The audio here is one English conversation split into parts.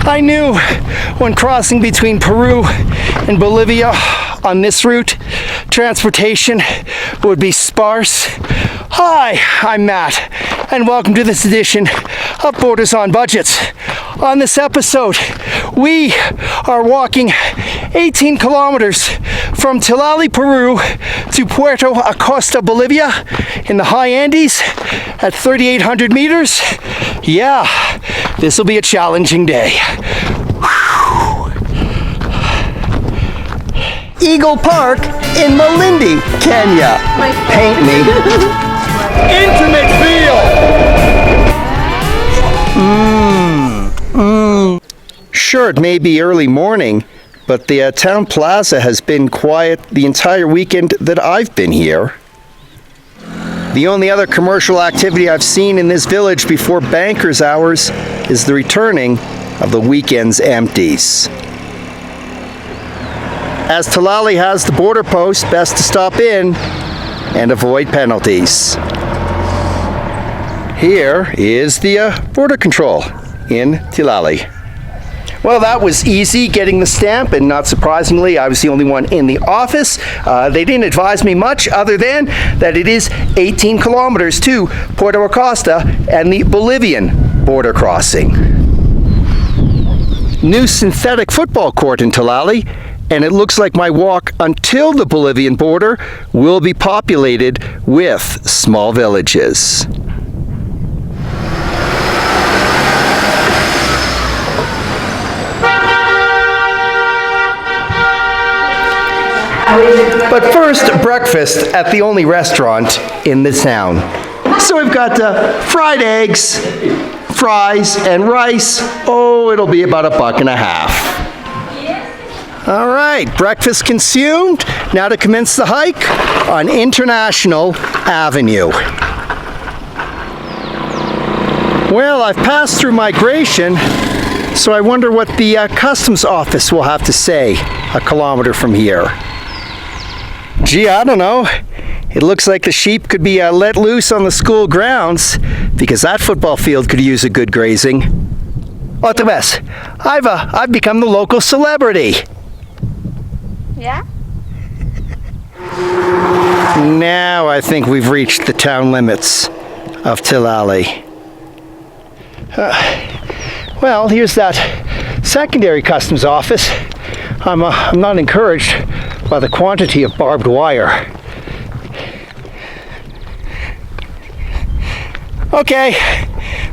I knew when crossing between Peru and Bolivia on this route, transportation would be sparse. Hi, I'm Matt, and welcome to this edition of Borders on Budgets. On this episode, we are walking 18 kilometers from Tilali, Peru to Puerto Acosta, Bolivia in the high Andes at 3,800 meters. Yeah, this will be a challenging day. Eagle Park in Malindi, Kenya. Paint me. Intimate feel. Sure, it may be early morning, but the town plaza has been quiet the entire weekend that I've been here. The only other commercial activity I've seen in this village before bankers' hours is the returning of the weekend's empties. As Tilali has the border post, best to stop in and avoid penalties. Here is the border control in Tilali. Well, that was easy, getting the stamp, and not surprisingly, I was the only one in the office. They didn't advise me much other than that it is 18 kilometers to Puerto Acosta and the Bolivian border crossing. New synthetic football court in Tilali, and it looks like my walk until the Bolivian border will be populated with small villages. But first, breakfast at the only restaurant in the town. So we've got fried eggs, fries, and rice. Oh, it'll be about $1.50. All right, breakfast consumed. Now to commence the hike on International Avenue. Well, I've passed through migration, so I wonder what the customs office will have to say a kilometer from here. Gee, I don't know. It looks like the sheep could be let loose on the school grounds because that football field could use a good grazing. Otra vez, I've become the local celebrity. Yeah? Now I think we've reached the town limits of Tilali. Well, here's that secondary customs office. I'm not encouraged by the quantity of barbed wire. Okay,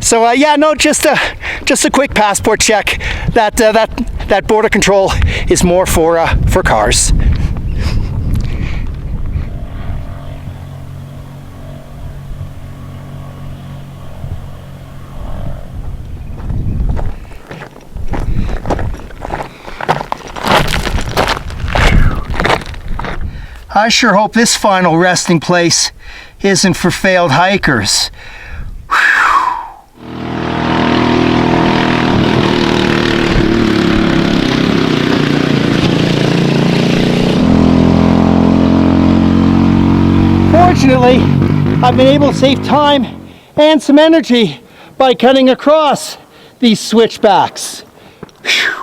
so just a quick passport check. That border control is more for cars. I sure hope this final resting place isn't for failed hikers. Fortunately, I've been able to save time and some energy by cutting across these switchbacks. Whew.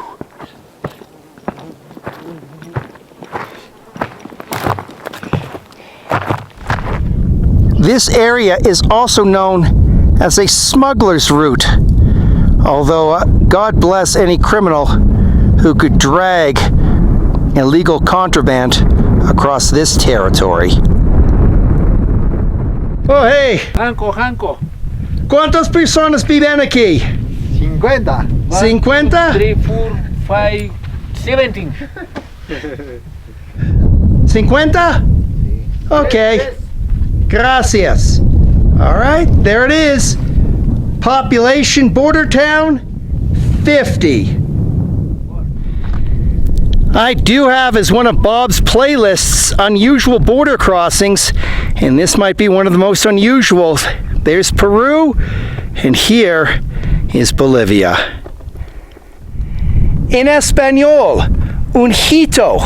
This area is also known as a smuggler's route, although God bless any criminal who could drag illegal contraband across this territory. Oh, hey! Hanco. ¿Cuántas personas viven aquí? 50. 50? 3, 4, 5, 17. 50? Okay. Gracias. All right, there it is. Population border town, 50. I do have as one of Bob's playlists unusual border crossings, and this might be one of the most unusual. There's Peru, and here is Bolivia. In Espanol, un hito,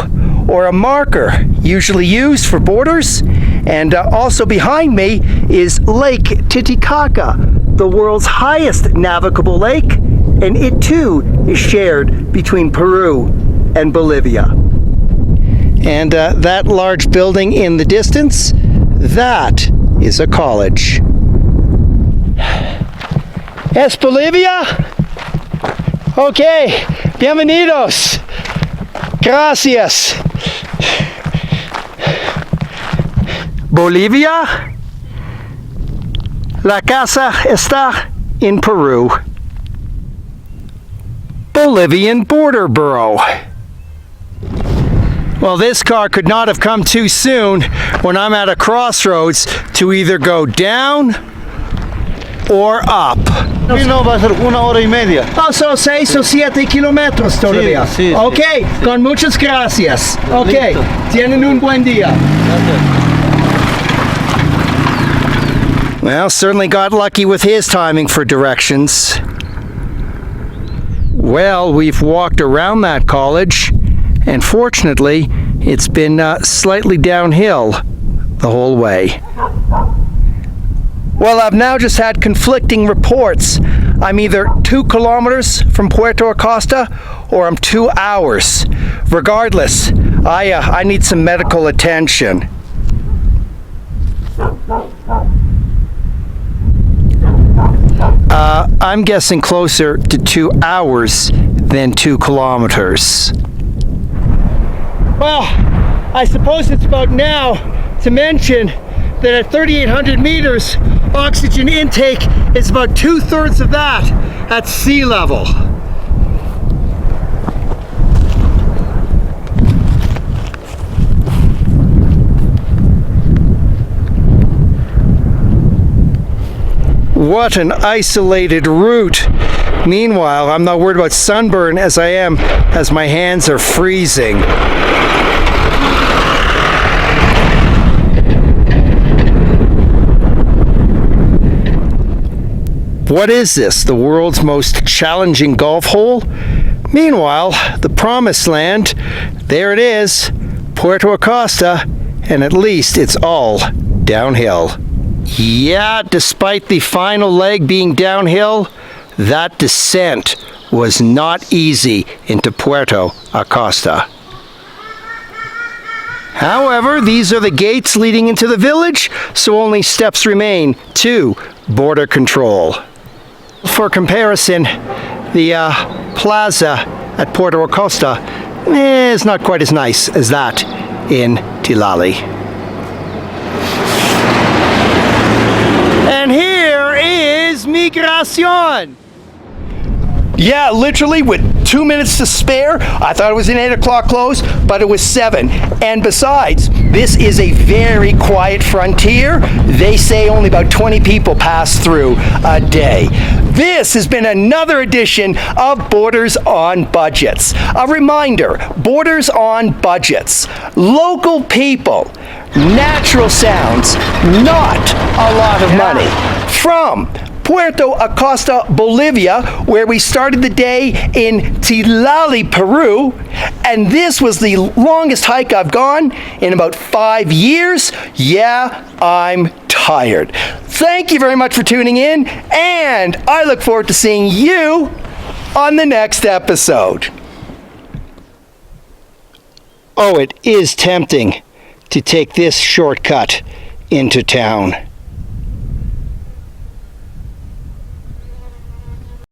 or a marker, usually used for borders. And also behind me is Lake Titicaca, the world's highest navigable lake and it too is shared between Peru and Bolivia. And that large building in the distance, that is a college. ¿Es Bolivia? Okay, bienvenidos. Gracias. Bolivia? La casa está in Peru. Bolivian border borough. Well, this car could not have come too soon when I'm at a crossroads to either go down or up. Aquí no va a ser 1 hora y media. Oh, so 6 o 7 kilómetros todavía. Sí, sí, Ok, con muchas gracias. Ok, Listo. tienen un buen día. Well, certainly got lucky with his timing for directions. Well, we've walked around that college, and fortunately, it's been slightly downhill the whole way. Well, I've now just had conflicting reports. I'm either 2 kilometers from Puerto Acosta or I'm 2 hours. Regardless, I need some medical attention. I'm guessing closer to 2 hours than 2 kilometers. Well, I suppose it's about now to mention that at 3,800 meters, oxygen intake is about 2/3 of that at sea level. What an isolated route. Meanwhile, I'm not worried about sunburn as I am as my hands are freezing. What is this? The world's most challenging golf hole? Meanwhile, the promised land, there it is, Puerto Acosta, and at least it's all downhill. Yeah, despite the final leg being downhill, that descent was not easy into Puerto Acosta. However, these are the gates leading into the village, so only steps remain to border control. For comparison, the plaza at Puerto Acosta is not quite as nice as that in Tilali. And here is Migracion. Yeah, literally with 2 minutes to spare. I thought it was an 8 o'clock close, but it was 7. And besides, this is a very quiet frontier. They say only about 20 people pass through a day. This has been another edition of Borders on Budgets. A reminder, Borders on Budgets. Local people, natural sounds, not a lot of money. From Puerto Acosta, Bolivia, where we started the day in Tilali, Peru, and this was the longest hike I've gone in about 5 years. Yeah, I'm tired. Thank you very much for tuning in, and I look forward to seeing you on the next episode. Oh, it is tempting to take this shortcut into town.